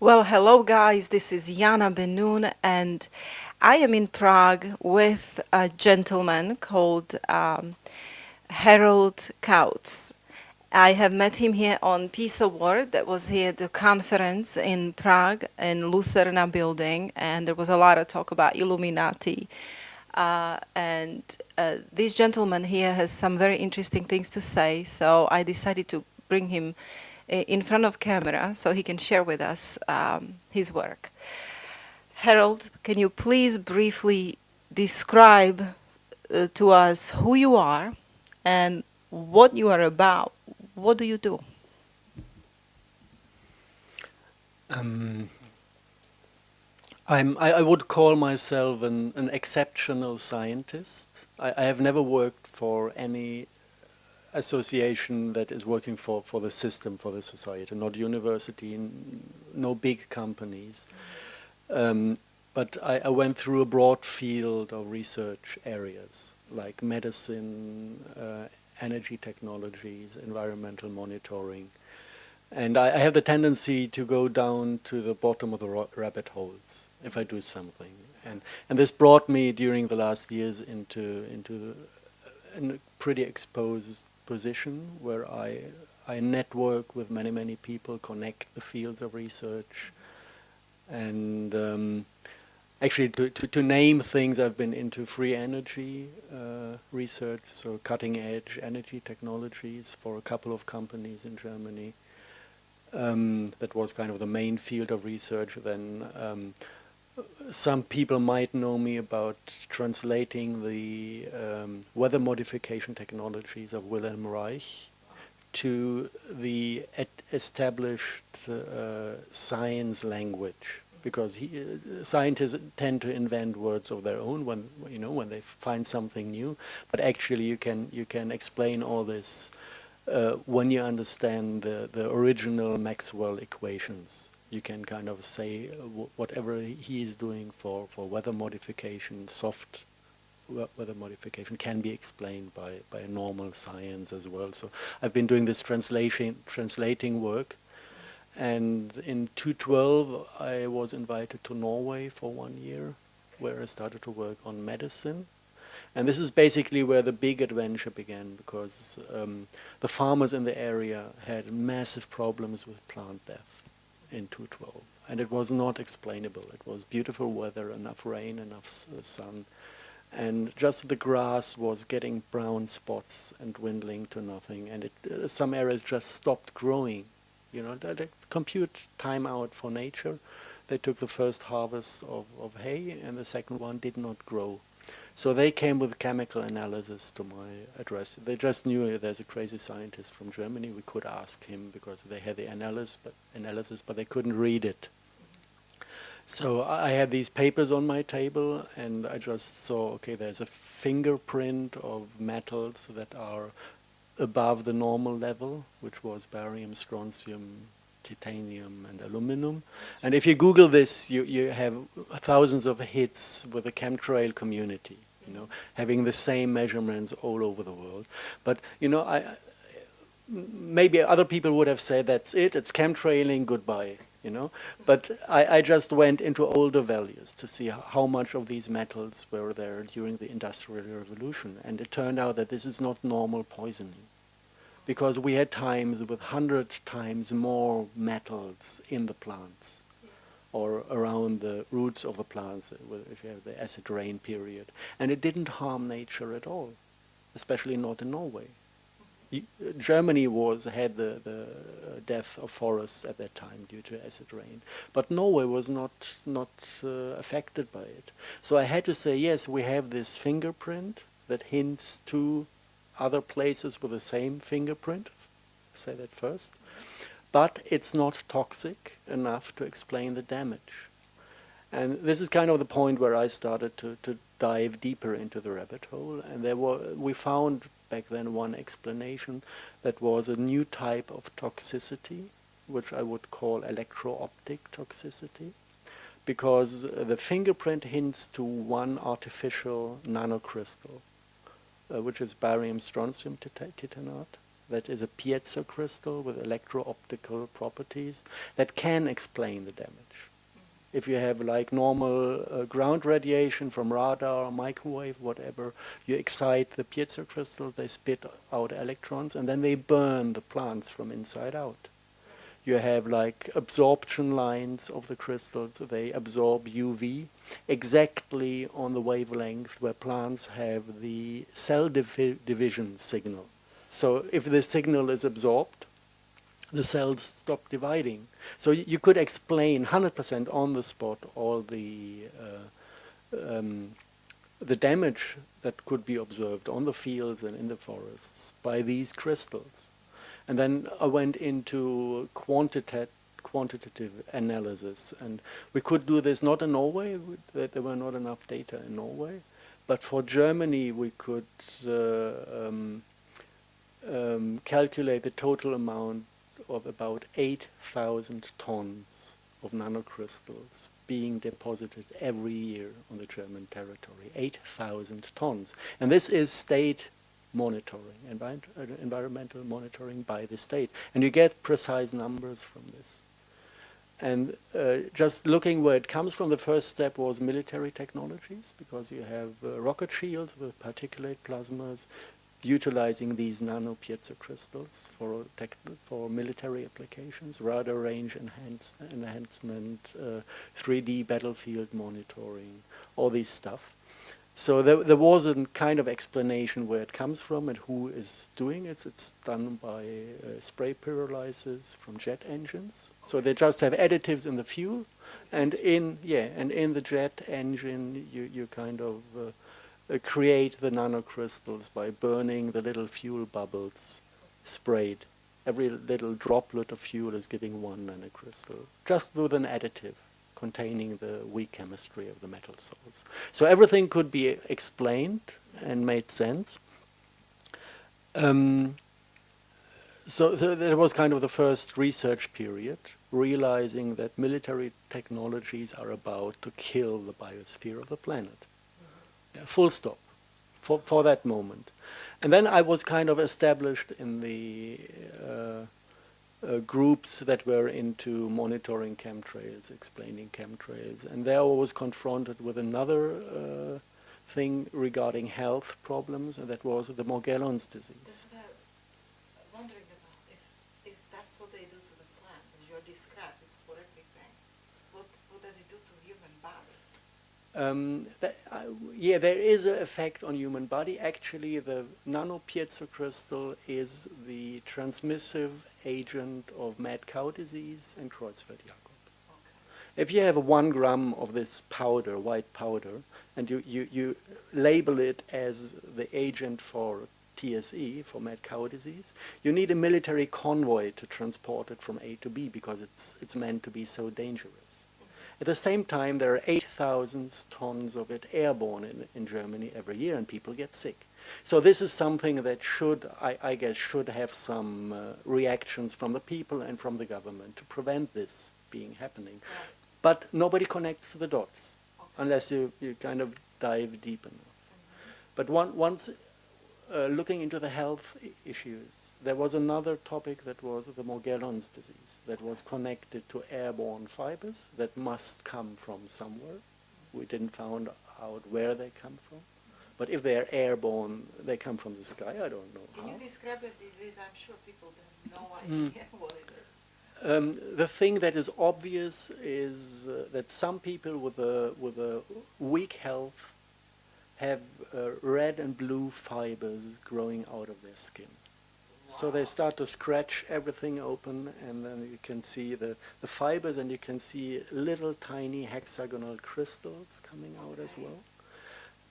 Well, hello guys, this is Jana Benoon, and I am in Prague with a gentleman called Harold Kautz. I have met him here on Peace Award that was here at the conference in Prague in Lucerna building, and there was a lot of talk about Illuminati. And this gentleman here has some very interesting things to say, so I decided to bring him in front of camera so he can share with us his work. Harold, can you please briefly describe to us who you are and what you are about? What do you do? Um, I would call myself an exceptional scientist. I have never worked for any association that is working for the system, for the society, not university, no big companies. But I went through a broad field of research areas like medicine, energy technologies, environmental monitoring. And I have the tendency to go down to the bottom of the rabbit holes if I do something. And this brought me during the last years into a pretty exposed position where I network with many people, connect the fields of research, and actually to name things, I've been into free energy research, so cutting edge energy technologies for a couple of companies in Germany. That was kind of the main field of research. Then some people might know me about translating the weather modification technologies of Wilhelm Reich to the established science language, because scientists tend to invent words of their own when they find something new, but actually you can explain all this when you understand the original Maxwell equations. You can kind of say whatever he is doing for weather modification, soft weather modification, can be explained by normal science as well. So I've been doing this translating work. And in 2012, I was invited to Norway for 1 year, where I started to work on medicine. And this is basically where the big adventure began, because the farmers in the area had massive problems with plant death in 2012. And it was not explainable. It was beautiful weather, enough rain, enough sun. And just the grass was getting brown spots and dwindling to nothing. And some areas just stopped growing. You know, they compute time out for nature. They took the first harvest of hay, and the second one did not grow. So they came with chemical analysis to my address. They just knew there's a crazy scientist from Germany. We could ask him because they had the analysis, but they couldn't read it. So I had these papers on my table, and I just saw, okay, there's a fingerprint of metals that are above the normal level, which was barium, strontium, titanium, and aluminum. And if you Google this, you have thousands of hits with the chemtrail community, having the same measurements all over the world. But, maybe other people would have said, that's it's chemtrailing, goodbye. But I just went into older values to see how much of these metals were there during the Industrial Revolution. And it turned out that this is not normal poisoning, because we had times with 100 times more metals in the plants or around the roots of the plants, if you have the acid rain period. And it didn't harm nature at all, especially not in Norway. Germany had the death of forests at that time due to acid rain, but Norway was not affected by it. So I had to say, yes, we have this fingerprint that hints to other places with the same fingerprint. Say that first, but it's not toxic enough to explain the damage. And this is kind of the point where I started to dive deeper into the rabbit hole, and we found back then one explanation that was a new type of toxicity, which I would call electro-optic toxicity, because the fingerprint hints to one artificial nanocrystal, which is barium strontium titanate. that is a piezo crystal with electro-optical properties that can explain the damage. If you have like normal ground radiation from radar, microwave, whatever, you excite the piezo crystal, they spit out electrons, and then they burn the plants from inside out. You have like absorption lines of the crystals, they absorb UV exactly on the wavelength where plants have the cell division signal. So if the signal is absorbed, the cells stop dividing. So you could explain 100% on the spot all the damage that could be observed on the fields and in the forests by these crystals. And then I went into quantitative analysis, and we could do this not in Norway, there were not enough data in Norway, but for Germany we could calculate the total amount of about 8,000 tons of nanocrystals being deposited every year on the German territory. 8,000 tons. And this is state monitoring, environmental monitoring by the state. And you get precise numbers from this. And just looking where it comes from, the first step was military technologies, because you have rocket shields with particulate plasmas, utilizing these nano piezo crystals for military applications, radar range enhancement, 3D battlefield monitoring, all this stuff. So there was a kind of explanation where it comes from and who is doing it. It's done by spray pyrolysis from jet engines. So they just have additives in the fuel, and in the jet engine you kind of create the nanocrystals by burning the little fuel bubbles sprayed. Every little droplet of fuel is giving one nanocrystal, just with an additive containing the weak chemistry of the metal salts. So everything could be explained and made sense. So that was kind of the first research period, realizing that military technologies are about to kill the biosphere of the planet. Yeah, full stop, for that moment. And then I was kind of established in the groups that were into monitoring chemtrails, explaining chemtrails. And there I was confronted with another thing regarding health problems, and that was the Morgellons disease. That's what I was wondering about, if that's what they do to the plants, as you're described, is correctly thing. What does it do to human body? Yeah, there is an effect on human body. Actually, the nano piezo crystal is the transmissive agent of mad cow disease and Creutzfeldt-Jakob. Okay. If you have 1 gram of this powder, white powder, and you label it as the agent for TSE, for mad cow disease, you need a military convoy to transport it from A to B because it's meant to be so dangerous. At the same time, there are 8,000 tons of it airborne in Germany every year, and people get sick. So this is something that I guess, should have some reactions from the people and from the government to prevent this being happening. Right. But nobody connects the dots, okay, unless you kind of dive deep enough. Mm-hmm. But once looking into the health issues, there was another topic that was the Morgellons disease that was connected to airborne fibers that must come from somewhere. We didn't find out where they come from. But if they are airborne, they come from the sky. I don't know how. Can you describe the disease? I'm sure people have no idea what it is. The thing that is obvious is that some people with a weak health have red and blue fibers growing out of their skin. Wow. So they start to scratch everything open, and then you can see the fibers, and you can see little tiny hexagonal crystals coming out as well.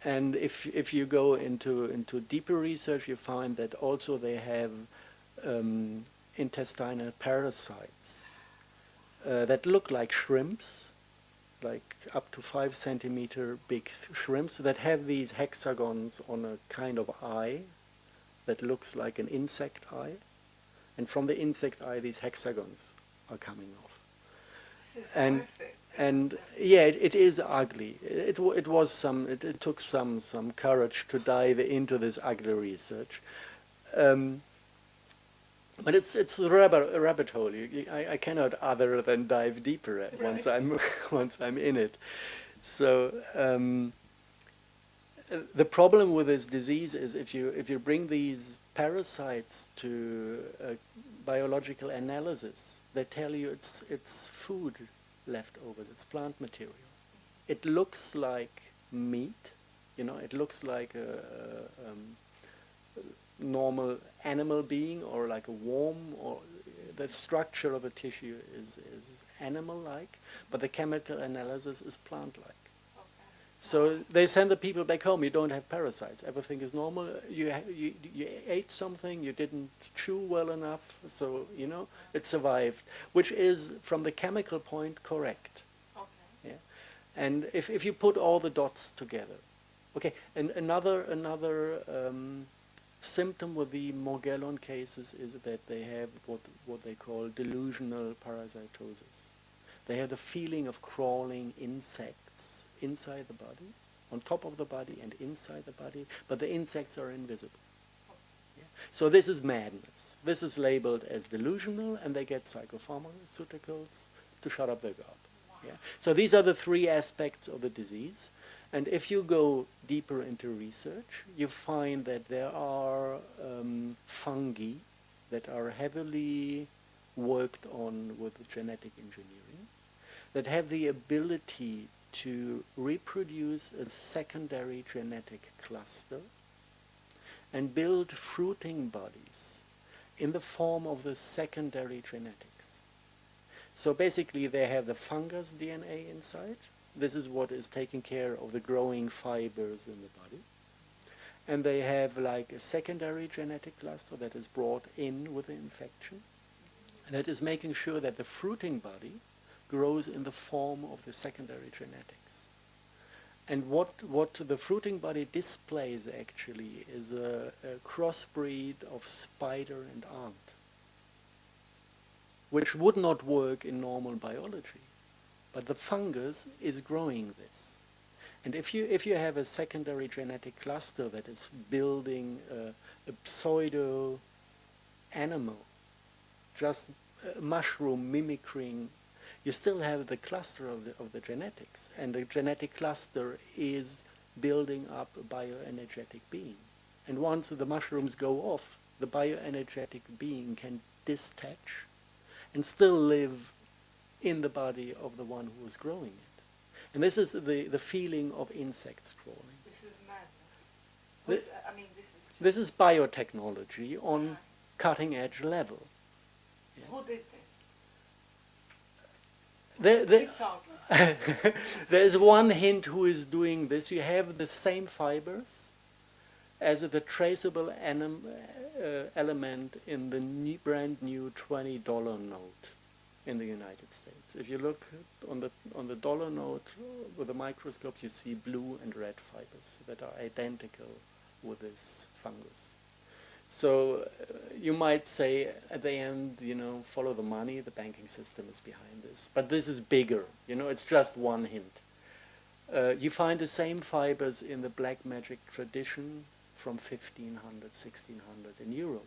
And if you go into deeper research, you find that also they have intestinal parasites that look like shrimps, like up to 5 centimeter big shrimps that have these hexagons on a kind of eye that looks like an insect eye. And from the insect eye, these hexagons are coming off. This is horrific. And yeah, it is ugly. It took some courage to dive into this ugly research. But it's a rabbit hole. I cannot other than dive deeper at once I'm once I'm in it. So the problem with this disease is if you bring these parasites to biological analysis, they tell you it's food leftovers, it's plant material. It looks like meat, you know, it looks like a normal animal being or like a worm, or the structure of a tissue is animal-like, but the chemical analysis is plant-like. So they send the people back home. You don't have parasites. Everything is normal. You ate something. You didn't chew well enough. So, you know, it survived, which is, from the chemical point, correct. Yeah. And if you put all the dots together. Okay, and another symptom with the Morgellon cases is that they have what they call delusional parasitosis. They have the feeling of crawling insects inside the body, on top of the body and inside the body, but the insects are invisible. Yeah. So this is madness. This is labeled as delusional, and they get psychopharmaceuticals to shut up their gob. Yeah. So these are the three aspects of the disease. And if you go deeper into research, you find that there are fungi that are heavily worked on with genetic engineering, that have the ability to reproduce a secondary genetic cluster and build fruiting bodies in the form of the secondary genetics. So basically they have the fungus DNA inside. This is what is taking care of the growing fibers in the body. And they have like a secondary genetic cluster that is brought in with the infection, that is making sure that the fruiting body grows in the form of the secondary genetics. And what the fruiting body displays actually is a crossbreed of spider and ant, which would not work in normal biology. But the fungus is growing this. And if you have a secondary genetic cluster that is building a pseudo animal, just a mushroom mimicking, you still have the cluster of the genetics, and the genetic cluster is building up a bioenergetic being. And once the mushrooms go off, the bioenergetic being can detach and still live in the body of the one who is growing it. And this is the feeling of insects crawling. This is madness. This is biotechnology on cutting edge level. Yeah. Who did this? There's one hint who is doing this. You have the same fibers as the traceable element in the brand new $20 note in the United States. If you look on the dollar note with a microscope, you see blue and red fibers that are identical with this fungus. So you might say at the end, you know, follow the money, the banking system is behind this. But this is bigger, you know, it's just one hint. You find the same fibers in the black magic tradition from 1500, 1600 in Europe.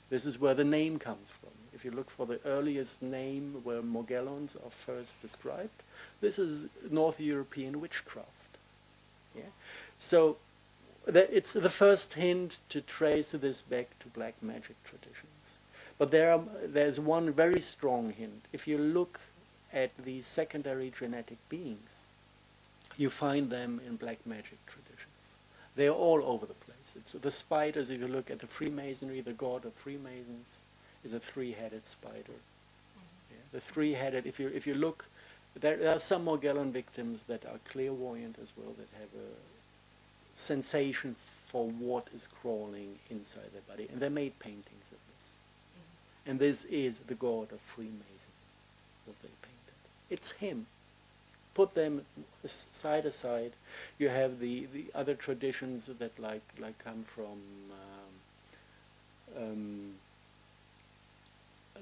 This is where the name comes from. If you look for the earliest name where Morgellons are first described, this is North European witchcraft. Yeah? So it's the first hint to trace this back to black magic traditions. But there's one very strong hint. If you look at the secondary genetic beings, you find them in black magic traditions. They're all over the place. It's the spiders. If you look at the Freemasonry, the god of Freemasons is a three-headed spider. Mm-hmm. Yeah, the three-headed. If you look, there are some Morgellon victims that are clairvoyant as well, that have a sensation for what is crawling inside their body, and they made paintings of this. Mm-hmm. And this is the god of Freemason, what they painted. It's him. Put them side to side. You have the other traditions that like come from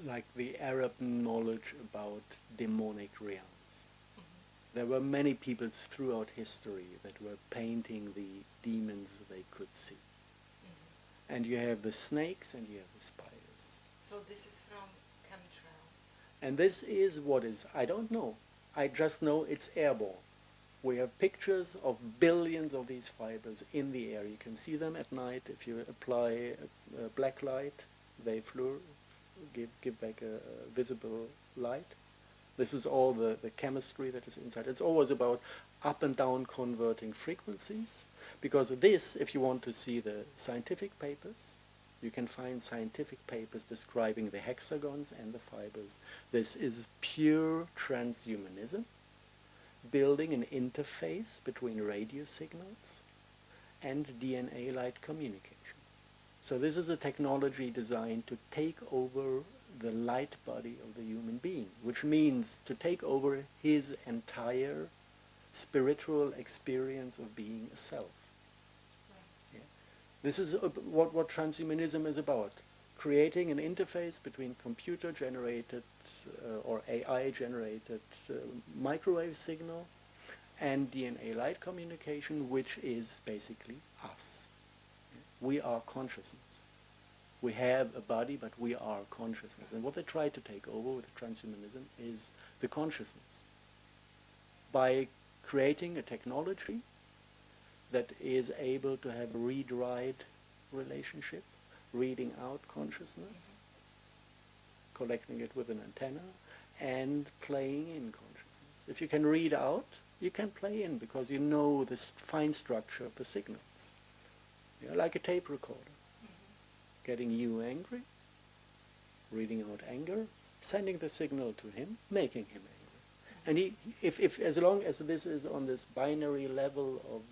like the Arab knowledge about demonic realms. Mm-hmm. There were many people throughout history that were painting the demons they could see. Mm-hmm. And you have the snakes and you have the spiders. So this is from chemtrails. And this is what is, I don't know. I just know it's airborne. We have pictures of billions of these fibers in the air. You can see them at night. If you apply a black light, they give back a visible light. This is all the chemistry that is inside. It's always about up and down converting frequencies, because this, if you want to see the scientific papers, you can find scientific papers describing the hexagons and the fibers. This is pure transhumanism, building an interface between radio signals and DNA light communication. So this is a technology designed to take over the light body of the human being, which means to take over his entire spiritual experience of being a self. Yeah. This is what transhumanism is about, creating an interface between computer-generated or AI-generated microwave signal and DNA light communication, which is basically us. We are consciousness. We have a body, but we are consciousness. And what they try to take over with transhumanism is the consciousness by creating a technology that is able to have a read-write relationship, reading out consciousness, collecting it with an antenna, and playing in consciousness. If you can read out, you can play in, because you know the fine structure of the signals. You know, like a tape recorder. Getting you angry, reading out anger, sending the signal to him, making him angry. And if as long as this is on this binary level of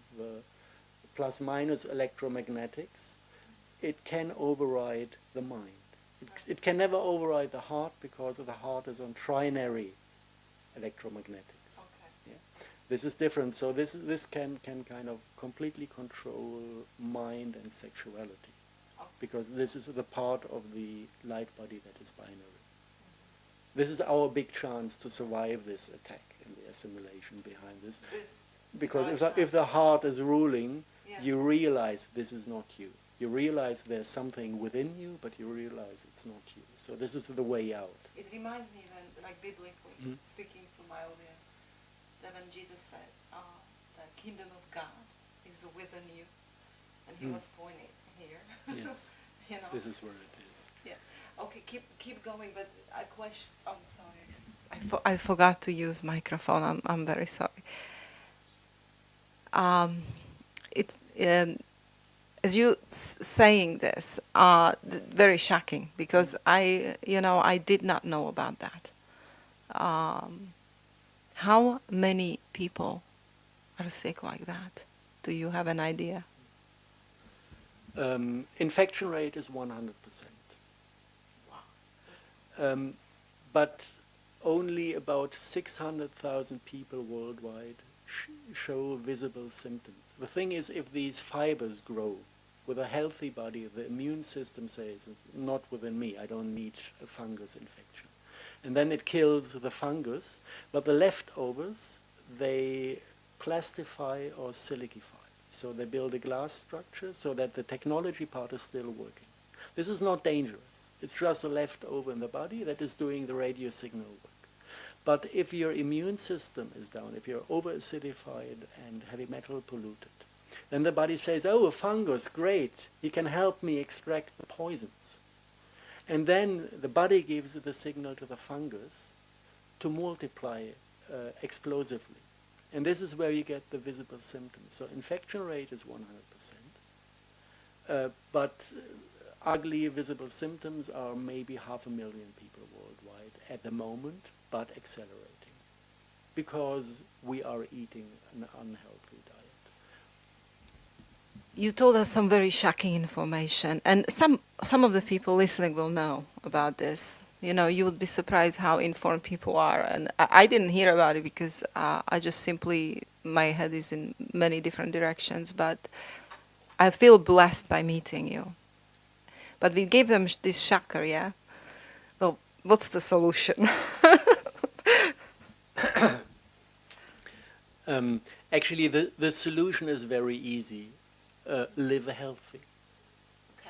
plus minus electromagnetics, it can override the mind. It can never override the heart, because the heart is on trinary electromagnetics. Okay. Yeah. This is different. So this can kind of completely control mind and sexuality, because this is the part of the light body that is binary. This is our big chance to survive this attack and the assimilation behind this. Because if the heart is ruling, yeah, you realize this is not you. You realize there's something within you, but you realize it's not you. So this is the way out. It reminds me then, like biblically, speaking to my audience, that when Jesus said, the kingdom of God is within you, and he was pointing here. Yes, you know. this is where it is. Yeah. Okay, keep going. But a question. I'm sorry. I forgot to use microphone. I'm very sorry. It's as you saying this, very shocking, because I did not know about that. How many people are sick like that? Do you have an idea? Infection rate is 100%. But only about 600,000 people worldwide show visible symptoms. The thing is, if these fibers grow with a healthy body, the immune system says, not within me, I don't need a fungus infection. And then it kills the fungus, but the leftovers, they plastify or silicify. So they build a glass structure so that the technology part is still working. This is not dangerous. It's just a leftover in the body that is doing the radio signal work. But if your immune system is down, if you're over-acidified and heavy metal polluted, then the body says, oh, a fungus, great, he can help me extract the poisons. And then the body gives the signal to the fungus to multiply explosively. And this is where you get the visible symptoms. So infection rate is 100%. But ugly visible symptoms are maybe 500,000 people worldwide at the moment, but accelerating, because we are eating an unhealthy diet. You told us some very shocking information, and some of the people listening will know about this. You know, you would be surprised how informed people are, and I didn't hear about it because I just simply, my head is in many different directions, but I feel blessed by meeting you. But we gave them this shocker, yeah? Well, what's the solution? Actually, the solution is very easy. Live healthy.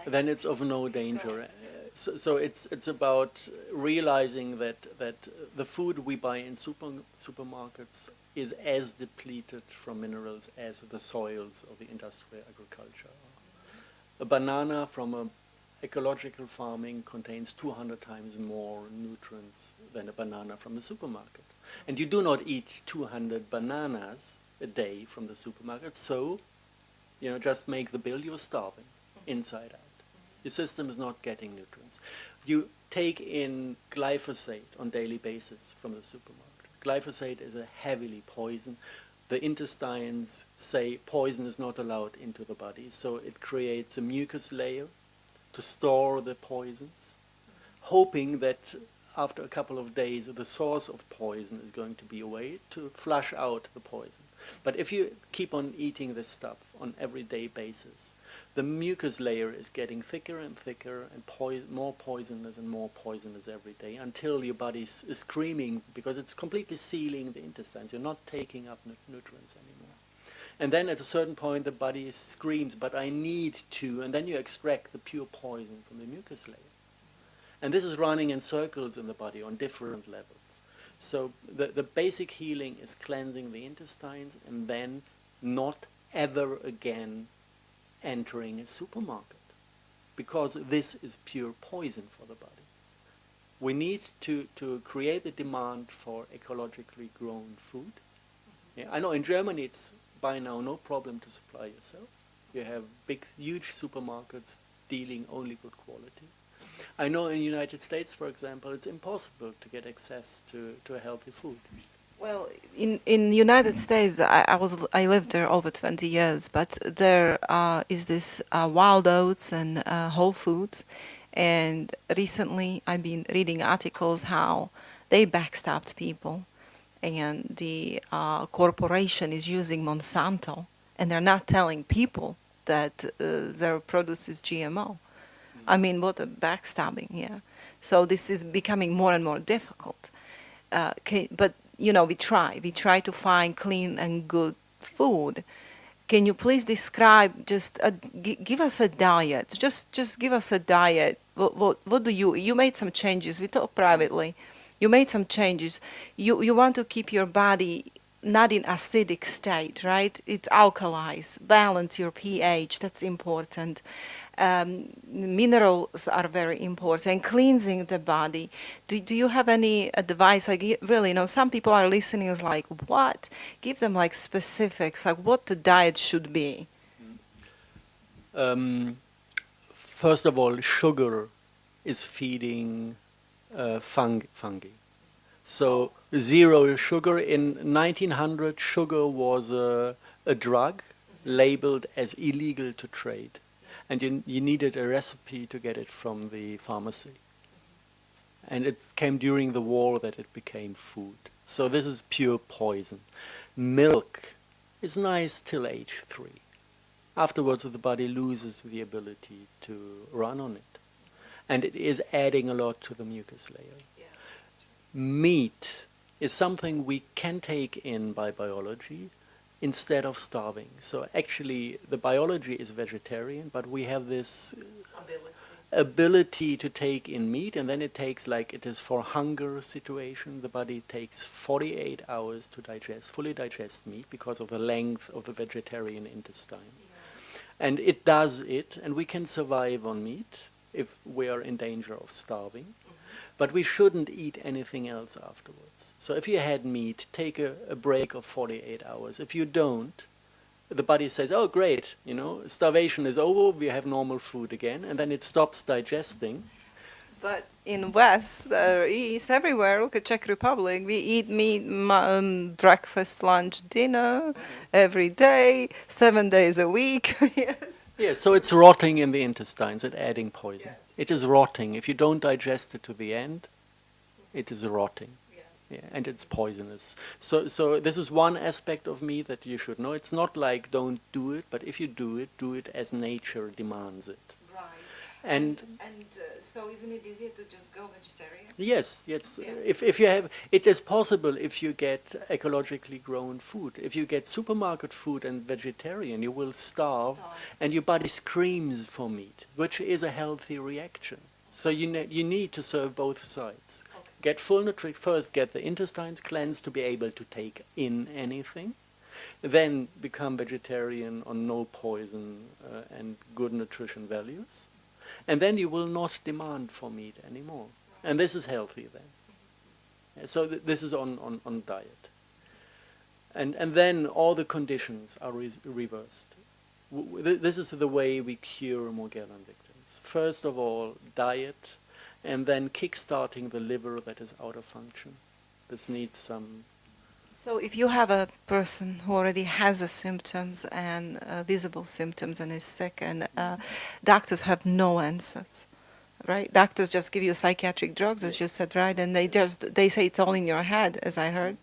Okay. Then it's of no danger. So it's about realizing that the food we buy in supermarkets is as depleted from minerals as the soils of the industrial agriculture. A banana from a ecological farming contains 200 times more nutrients than a banana from the supermarket. And you do not eat 200 bananas a day from the supermarket, so just make the bill, you're starving inside out. Your system is not getting nutrients. You take in glyphosate on daily basis from the supermarket. Glyphosate is a heavily poison. The intestines say poison is not allowed into the body, so it creates a mucus layer to store the poisons, hoping that after a couple of days the source of poison is going to be away to flush out the poison. But if you keep on eating this stuff on everyday basis, the mucus layer is getting thicker and thicker and more poisonous and more poisonous every day until your body is screaming because it's completely sealing the intestines. You're not taking up nutrients anymore. And then at a certain point the body screams, but I need to, and then you extract the pure poison from the mucus layer. And this is running in circles in the body on different levels. So the basic healing is cleansing the intestines and then not ever again entering a supermarket, because this is pure poison for the body. We need to create a demand for ecologically grown food. Yeah, I know in Germany it's by now no problem to supply yourself. You have big, huge supermarkets dealing only good quality. I know in the United States, for example, it's impossible to get access to a healthy food. Well, in the United States, I lived there over 20 years, but there is this Wild Oats and Whole Foods, and recently I've been reading articles how they backstabbed people, and the corporation is using Monsanto, and they're not telling people that their produce is GMO. I mean, what a backstabbing, yeah. So this is becoming more and more difficult. But we try to find clean and good food. Can you please describe, just give us a diet, just give us a diet. What do you made some changes, we talked privately, you made some changes, you want to keep your body not in acidic state, right? It's alkalized, balance your pH, that's important. Minerals are very important, cleansing the body. Do you have any advice? Like, really, some people are listening is like, what? Give them like specifics, like what the diet should be. First of all, sugar is feeding fungi. So zero sugar. In 1900, sugar was a drug labeled as illegal to trade. And you needed a recipe to get it from the pharmacy. And it came during the war that it became food. So this is pure poison. Milk is nice till age 3. Afterwards, the body loses the ability to run on it. And it is adding a lot to the mucus layer. Yes. Meat is something we can take in by biology instead of starving. So actually the biology is vegetarian, but we have this ability to take in meat, and then it takes, like it is for hunger situation, the body takes 48 hours to fully digest meat because of the length of the vegetarian intestine. Yeah. And it does it, and we can survive on meat if we are in danger of starving. But we shouldn't eat anything else afterwards. So if you had meat, take a break of 48 hours. If you don't, the body says, oh great, starvation is over, we have normal food again, and then it stops digesting. But in West, East, everywhere, look at Czech Republic, we eat meat breakfast, lunch, dinner, every day, 7 days a week. Yes. Yeah, so it's rotting in the intestines, it's adding poison. Yes. It is rotting. If you don't digest it to the end, it is rotting. Yes. Yeah, and it's poisonous. So this is one aspect of meat that you should know. It's not like don't do it, but if you do it as nature demands it. Right. And so isn't it easier to just go vegetarian? yes. Yeah. If you have, it is possible if you get ecologically grown food. If you get supermarket food and vegetarian, you will starve, and your body screams for meat, which is a healthy reaction. So you need to serve both sides. Get full nutrition, first get the intestines cleansed to be able to take in anything, then become vegetarian on no poison and good nutrition values, and then you will not demand for meat anymore. And this is healthy then. So this is on diet. And then all the conditions are reversed. This is the way we cure Morgellon victims. First of all, diet, and then kick-starting the liver that is out of function. This needs some... So if you have a person who already has the symptoms and visible symptoms and is sick, and doctors have no answers, right? Doctors just give you psychiatric drugs, as you said, right? And they say it's all in your head, as I heard.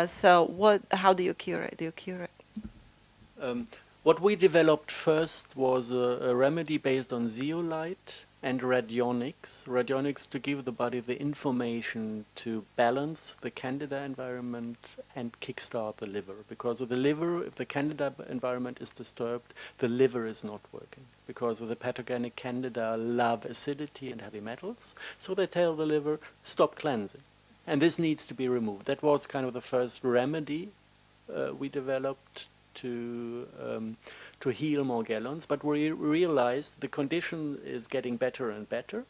So how do you cure it? Do you cure it? What we developed first was a remedy based on zeolite and radionics. Radionics to give the body the information to balance the candida environment and kickstart the liver. Because of the liver, if the candida environment is disturbed, the liver is not working. Because of the pathogenic candida love acidity and heavy metals, so they tell the liver, stop cleansing. And this needs to be removed. That was kind of the first remedy we developed to heal Morgellons, but we realized the condition is getting better and better,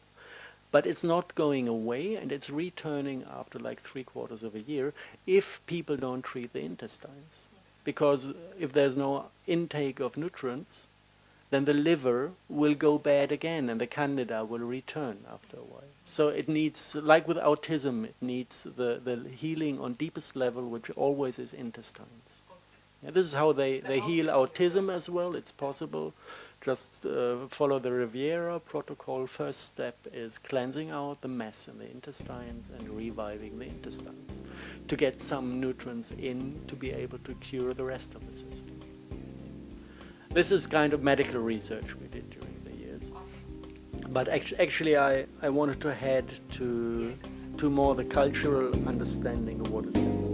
but it's not going away, and it's returning after like 3/4 of a year if people don't treat the intestines. Because if there's no intake of nutrients, then the liver will go bad again and the candida will return after a while. So it needs, like with autism, it needs the healing on deepest level, which always is intestines. Yeah, this is how they heal autism as well. It's possible. Just follow the Riviera protocol. First step is cleansing out the mess in the intestines and reviving the intestines to get some nutrients in to be able to cure the rest of the system. This is kind of medical research we did during the years. But actually I wanted to head to more the cultural understanding of what is happening.